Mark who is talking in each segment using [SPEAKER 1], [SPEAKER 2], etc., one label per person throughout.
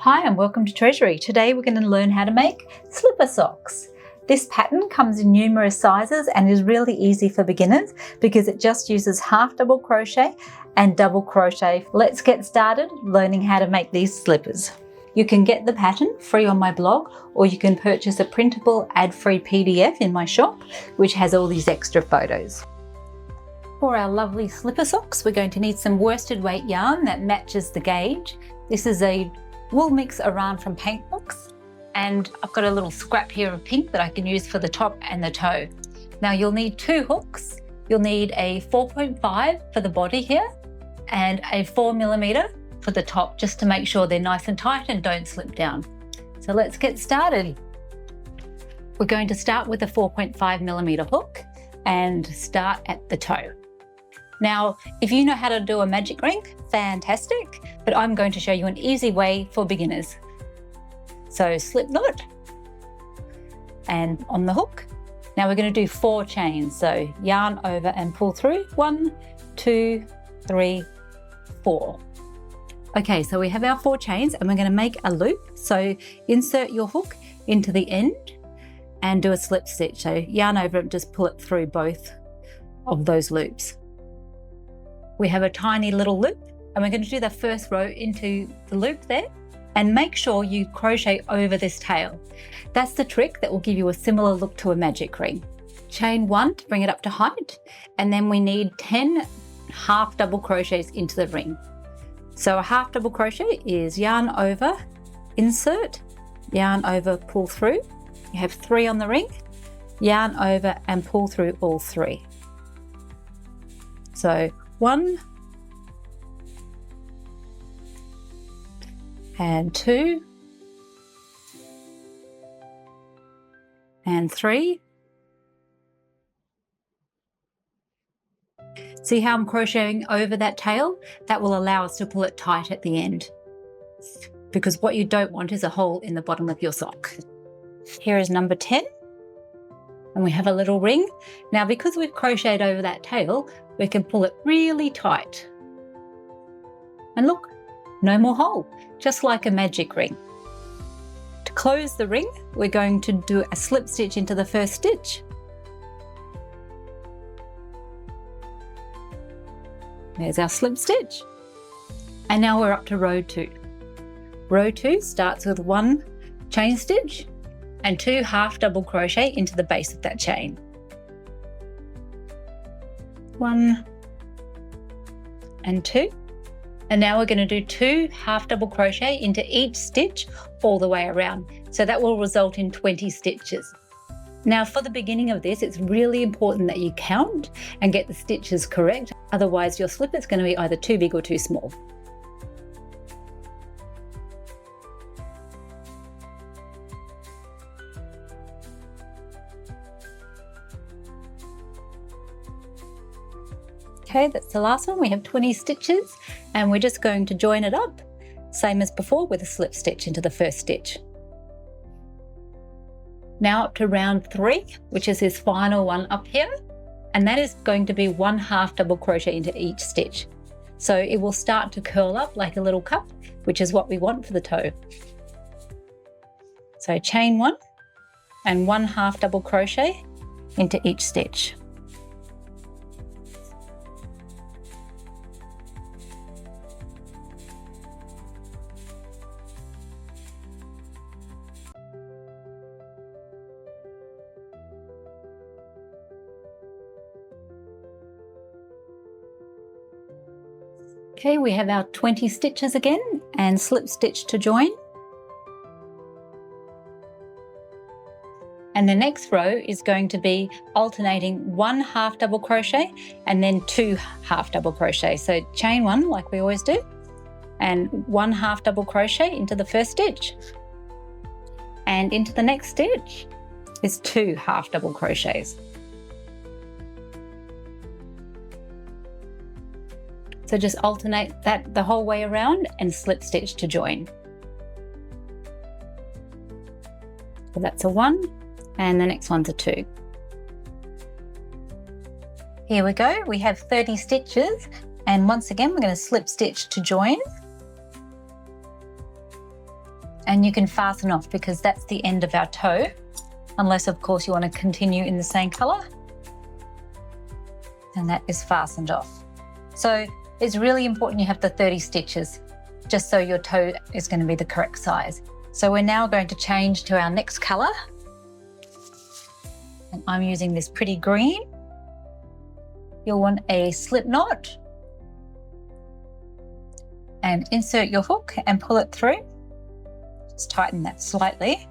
[SPEAKER 1] Hi and welcome to Treasury. Today we're going to learn how to make slipper socks. This pattern comes in numerous sizes and is really easy for beginners because it just uses half double crochet and double crochet. Let's get started learning how to make these slippers. You can get the pattern free on my blog, or you can purchase a printable ad-free PDF in my shop which has all these extra photos. For our lovely slipper socks, we're going to need some worsted weight yarn that matches the gauge. This is a wool mix around from Paintbox, and I've got a little scrap here of pink that I can use for the top and the toe. Now you'll need 2 hooks. You'll need a 4.5 for the body here and a 4mm for the top, just to make sure they're nice and tight and don't slip down. So let's get started. We're going to start with a 4.5mm hook and start at the toe. Now, if you know how to do a magic ring, fantastic, but I'm going to show you an easy way for beginners. So slip knot and on the hook. Now we're going to do 4 chains. So yarn over and pull through. 1, 2, 3, 4. Okay, so we have our 4 chains and we're going to make a loop. So insert your hook into the end and do a slip stitch. So yarn over and just pull it through both of those loops. We have a tiny little loop and we're going to do the first row into the loop there, and make sure you crochet over this tail. That's the trick that will give you a similar look to a magic ring. Chain 1 to bring it up to height, and then we need 10 half double crochets into the ring. So a half double crochet is yarn over, insert, yarn over, pull through. You have 3 on the ring, yarn over and pull through all 3. So 1 and 2 and 3. See how I'm crocheting over that tail? That will allow us to pull it tight at the end, because what you don't want is a hole in the bottom of your sock. Here is number 10. And we have a little ring. Now, because we've crocheted over that tail, we can pull it really tight. And look, no more hole, just like a magic ring. To close the ring, we're going to do a slip stitch into the first stitch. There's our slip stitch. And now we're up to row 2. Row 2 starts with 1 chain stitch and 2 half double crochet into the base of that chain. 1 and 2. And now we're going to do 2 half double crochet into each stitch all the way around. So that will result in 20 stitches. Now for the beginning of this, it's really important that you count and get the stitches correct. Otherwise your slipper is going to be either too big or too small. Okay, that's the last one. We have 20 stitches and we're just going to join it up, same as before, with a slip stitch into the first stitch. Now up to round 3, which is this final one up here, and that is going to be 1 half double crochet into each stitch. So it will start to curl up like a little cup, which is what we want for the toe. So chain 1 and 1 half double crochet into each stitch. Okay, we have our 20 stitches again and slip stitch to join. And the next row is going to be alternating 1 half double crochet and then 2 half double crochet. So chain 1 like we always do, and 1 half double crochet into the first stitch. And into the next stitch is 2 half double crochets. So just alternate that the whole way around and slip stitch to join. So that's a 1 and the next one's a 2. Here we go, we have 30 stitches, and once again we're going to slip stitch to join. And you can fasten off because that's the end of our toe, unless of course you want to continue in the same colour. And that is fastened off. So it's really important you have the 30 stitches, just so your toe is going to be the correct size. So we're now going to change to our next colour. And I'm using this pretty green. You'll want a slip knot and insert your hook and pull it through. Just tighten that slightly,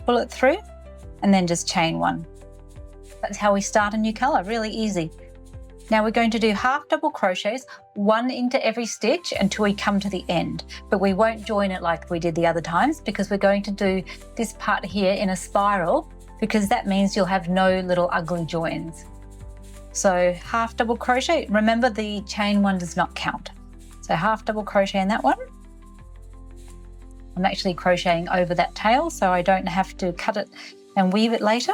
[SPEAKER 1] pull it through, and then just chain one. That's how we start a new colour, really easy. Now we're going to do half double crochets, one into every stitch until we come to the end, but we won't join it like we did the other times because we're going to do this part here in a spiral, because that means you'll have no little ugly joins. So half double crochet, remember the chain one does not count. So half double crochet in that one. I'm actually crocheting over that tail so I don't have to cut it and weave it later.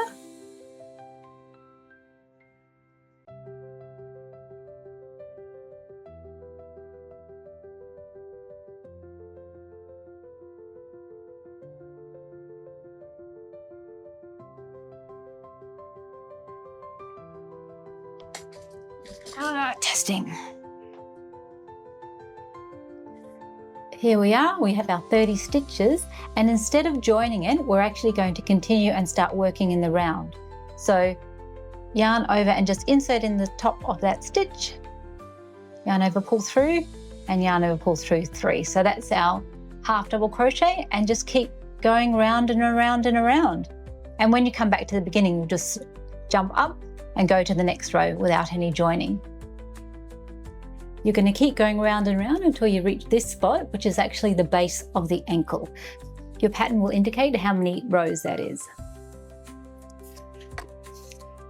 [SPEAKER 1] Testing. Here we are, we have our 30 stitches, and instead of joining it, we're actually going to continue and start working in the round. So yarn over and just insert in the top of that stitch, yarn over, pull through, and yarn over, pull through 3. So that's our half double crochet, and just keep going round and around and around. And when you come back to the beginning, you'll just jump up and go to the next row without any joining. You're going to keep going round and round until you reach this spot, which is actually the base of the ankle. Your pattern will indicate how many rows that is.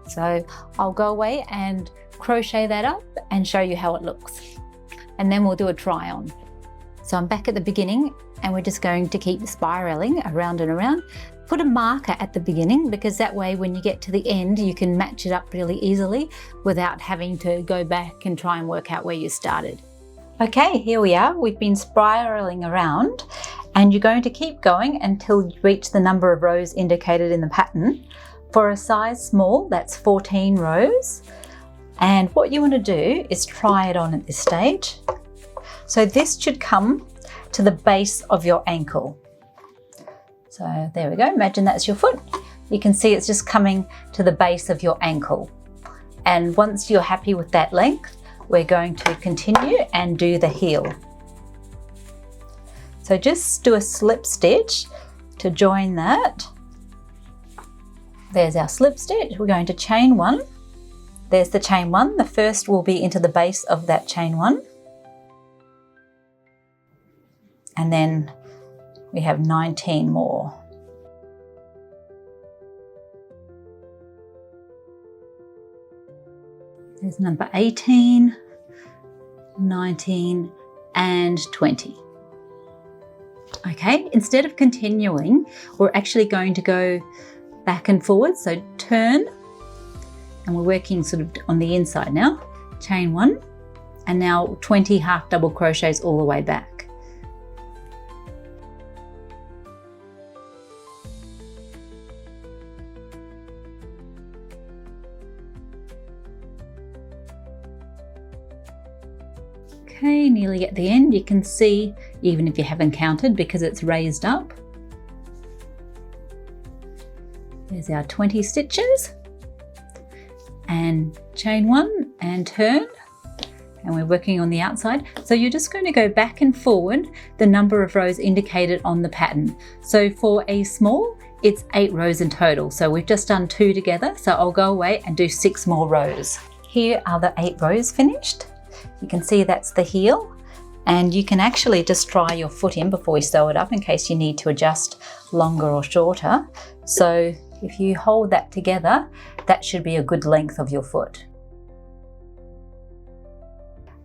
[SPEAKER 1] So I'll go away and crochet that up and show you how it looks. And then we'll do a try on. So I'm back at the beginning and we're just going to keep spiraling around and around. Put a marker at the beginning because that way when you get to the end you can match it up really easily without having to go back and try and work out where you started. Okay, here we are. We've been spiraling around and you're going to keep going until you reach the number of rows indicated in the pattern. For a size small, that's 14 rows. And what you want to do is try it on at this stage. So this should come to the base of your ankle. So there we go, imagine that's your foot. You can see it's just coming to the base of your ankle. And once you're happy with that length, we're going to continue and do the heel. So just do a slip stitch to join that. There's our slip stitch. We're going to chain one. There's the chain one. The first will be into the base of that chain one. And then we have 19 more. There's number 18, 19, and 20. Okay, instead of continuing, we're actually going to go back and forward. So turn, and we're working sort of on the inside now. Chain one, and now 20 half double crochets all the way back. Okay, nearly at the end. You can see, even if you haven't counted, because it's raised up. There's our 20 stitches. And chain one and turn. And we're working on the outside. So you're just going to go back and forward the number of rows indicated on the pattern. So for a small, it's 8 rows in total. So we've just done 2 together. So I'll go away and do 6 more rows. Here are the 8 rows finished. You can see that's the heel, and you can actually just try your foot in before we sew it up in case you need to adjust longer or shorter. So if you hold that together, that should be a good length of your foot.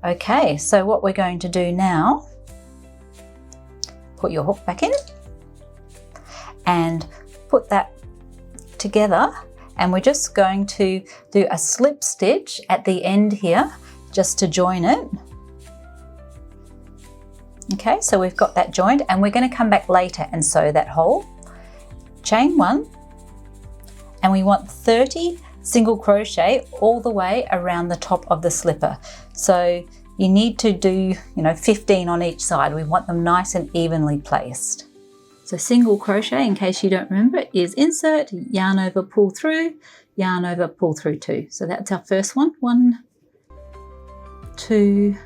[SPEAKER 1] Okay, so what we're going to do now, put your hook back in and put that together, and we're just going to do a slip stitch at the end here just to join it. Okay, so we've got that joined, and we're going to come back later and sew that hole. Chain 1, and we want 30 single crochet all the way around the top of the slipper. So you need to do, 15 on each side. We want them nice and evenly placed. So single crochet, in case you don't remember, is insert, yarn over, pull through, yarn over, pull through 2. So that's our first one. 1, 2,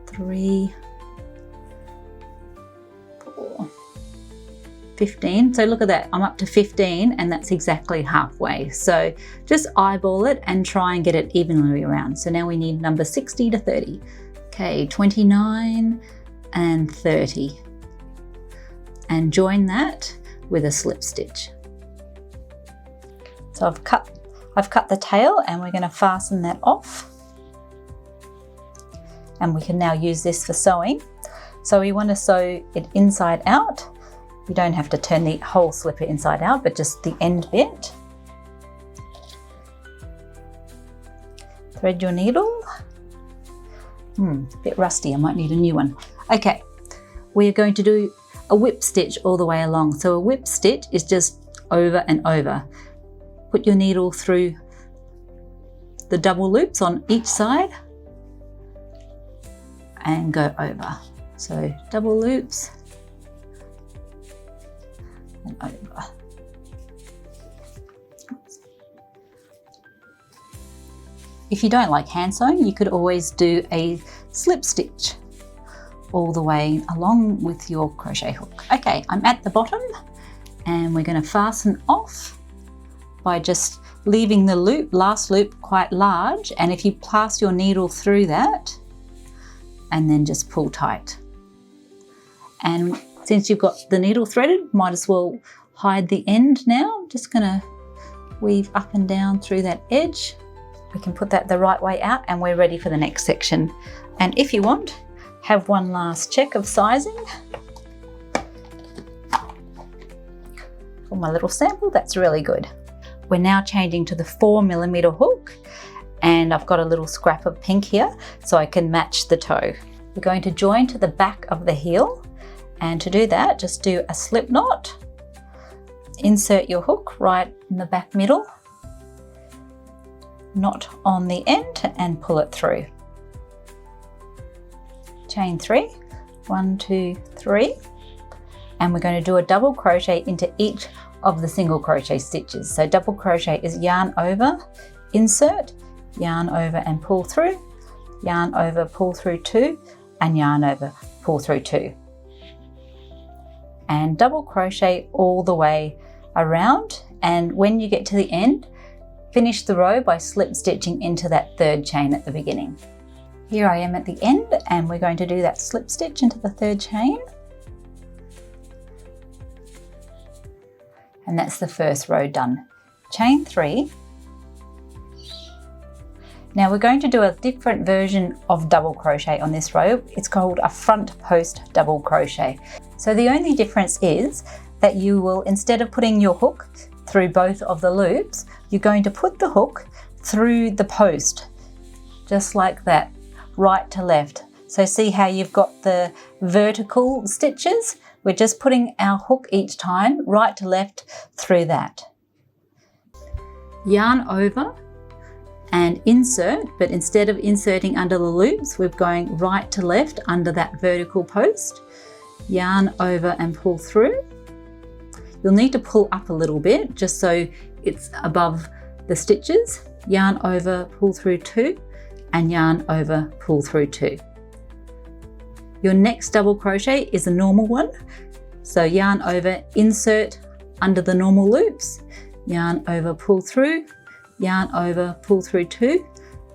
[SPEAKER 1] 3, 4, 15. So look at that, I'm up to 15, and that's exactly halfway. So just eyeball it and try and get it evenly around. So now we need number 60 to 30. Okay, 29 and 30. And join that with a slip stitch. So I've cut the tail, and we're going to fasten that off. And we can now use this for sewing. So we want to sew it inside out. You don't have to turn the whole slipper inside out, but just the end bit. Thread your needle. A bit rusty, I might need a new one. Okay, we're going to do a whip stitch all the way along. So a whip stitch is just over and over. Put your needle through the double loops on each side and go over. So double loops and over. If you don't like hand sewing, you could always do a slip stitch all the way along with your crochet hook. Okay, I'm at the bottom, and we're going to fasten off by just leaving the last loop quite large, and if you pass your needle through that, and then just pull tight. And since you've got the needle threaded, might as well hide the end now. Just gonna weave up and down through that edge. We can put that the right way out, and we're ready for the next section. And if you want, have one last check of sizing. For my little sample, that's really good. We're now changing to the 4mm hook, and I've got a little scrap of pink here so I can match the toe. We're going to join to the back of the heel, and to do that, just do a slip knot. Insert your hook right in the back middle, knot on the end, and pull it through. Chain 3, 1, 2, 3, and we're going to do a double crochet into each of the single crochet stitches. So double crochet is yarn over, insert, yarn over and pull through, yarn over, pull through 2, and yarn over, pull through 2. And double crochet all the way around, and when you get to the end, finish the row by slip stitching into that third chain at the beginning. Here I am at the end, and we're going to do that slip stitch into the third chain. And that's the first row done. Chain 3. Now we're going to do a different version of double crochet on this row. It's called a front post double crochet. So the only difference is that you will, instead of putting your hook through both of the loops, you're going to put the hook through the post, just like that, right to left. So see how you've got the vertical stitches? We're just putting our hook each time, right to left, through that. Yarn over and insert, but instead of inserting under the loops, we're going right to left under that vertical post. Yarn over and pull through. You'll need to pull up a little bit just so it's above the stitches. Yarn over, pull through 2, and yarn over, pull through 2. Your next double crochet is a normal one. So yarn over, insert under the normal loops, yarn over, pull through, yarn over, pull through 2,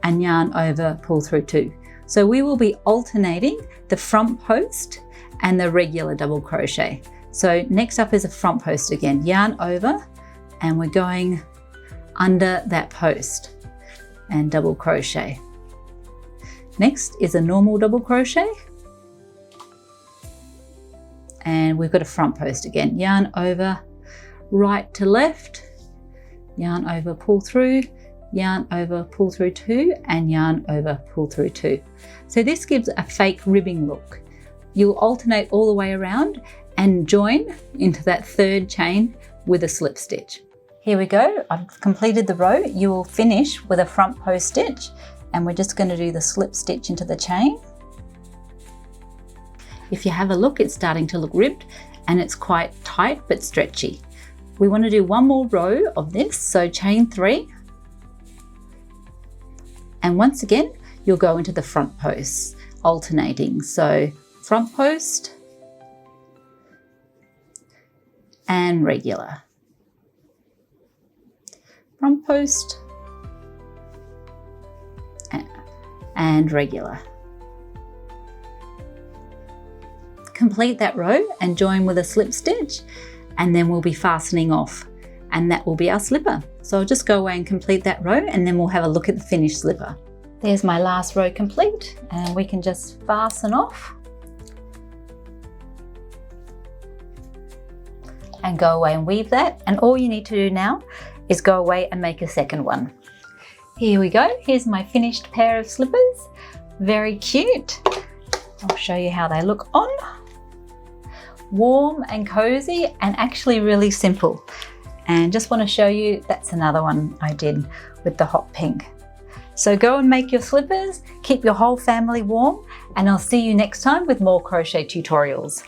[SPEAKER 1] and yarn over, pull through 2. So we will be alternating the front post and the regular double crochet. So next up is a front post again, yarn over, and we're going under that post and double crochet. Next is a normal double crochet, and we've got a front post again, yarn over, right to left, yarn over, pull through, yarn over, pull through 2, and yarn over, pull through 2. So this gives a fake ribbing look. You'll alternate all the way around and join into that third chain with a slip stitch. Here we go, I've completed the row. You will finish with a front post stitch, and we're just going to do the slip stitch into the chain. If you have a look, it's starting to look ribbed and it's quite tight but stretchy. We want to do one more row of this, so chain 3. And once again, you'll go into the front posts, alternating. So front post and regular. Front post and regular. Complete that row and join with a slip stitch, and then we'll be fastening off, and that will be our slipper. So I'll just go away and complete that row, and then we'll have a look at the finished slipper. There's my last row complete, and we can just fasten off and go away and weave that. And all you need to do now is go away and make a second one. Here we go. Here's my finished pair of slippers. Very cute. I'll show you how they look on. Warm and cozy, and actually really simple. And just want to show you, that's another one I did with the hot pink. So go and make your slippers, keep your whole family warm, and I'll see you next time with more crochet tutorials.